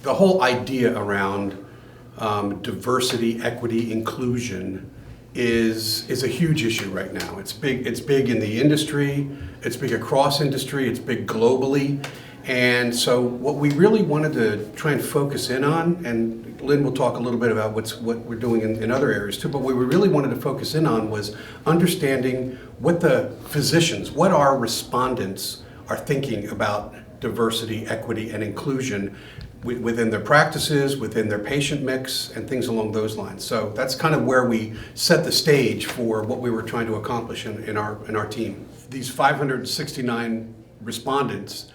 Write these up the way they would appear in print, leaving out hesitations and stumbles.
the whole idea around diversity, equity, inclusion is a huge issue right now. It's big. It's big in the industry. It's big across industry. It's big globally. And so what we really wanted to try and focus in on, and Lynn will talk a little bit about what we're doing in other areas too, but what we really wanted to focus in on was understanding what the physicians, what our respondents are thinking about diversity, equity, and inclusion within their practices, within their patient mix, and things along those lines. So that's kind of where we set the stage for what we were trying to accomplish in our team. These 569 respondents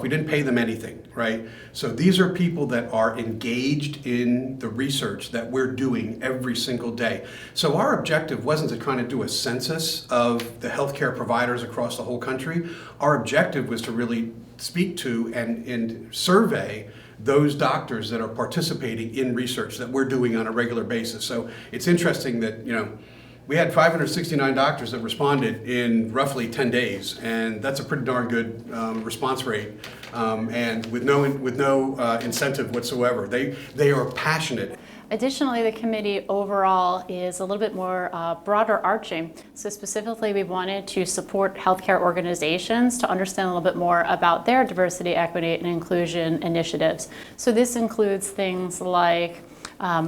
we didn't pay them anything, right? So these are people that are engaged in the research that we're doing every single day. So our objective wasn't to kind of do a census of the healthcare providers across the whole country. Our objective was to really speak to and survey those doctors that are participating in research that we're doing on a regular basis. So it's interesting that, we had 569 doctors that responded in roughly 10 days, and that's a pretty darn good response rate, and with no incentive whatsoever. They are passionate. Additionally, the committee overall is a little bit more broader arching. So specifically, we wanted to support healthcare organizations to understand a little bit more about their diversity, equity, and inclusion initiatives. So this includes things like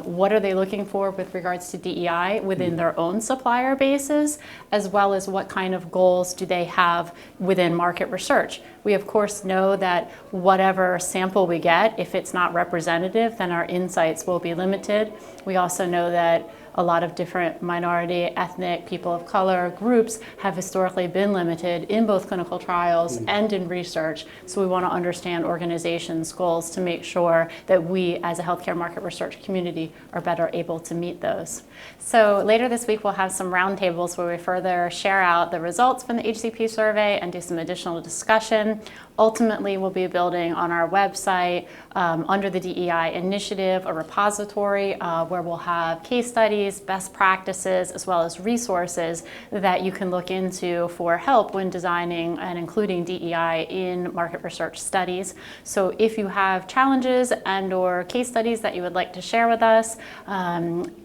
what are they looking for with regards to DEI within their own supplier bases, as well as what kind of goals do they have within market research. We of course know that whatever sample we get, if it's not representative, then our insights will be limited. We also know that a lot of different minority, ethnic, people of color groups have historically been limited in both clinical trials and in research. So we want to understand organizations' goals to make sure that we as a healthcare market research community are better able to meet those. So later this week we'll have some roundtables where we further share out the results from the HCP survey and do some additional discussion. Ultimately, we'll be building on our website under the DEI initiative a repository where we'll have case studies, best practices, as well as resources that you can look into for help when designing and including DEI in market research studies. So if you have challenges and/or case studies that you would like to share with us,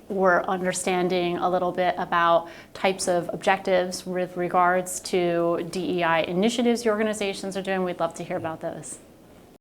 we're understanding a little bit about types of objectives with regards to DEI initiatives your organizations are doing, we'd love to hear about those.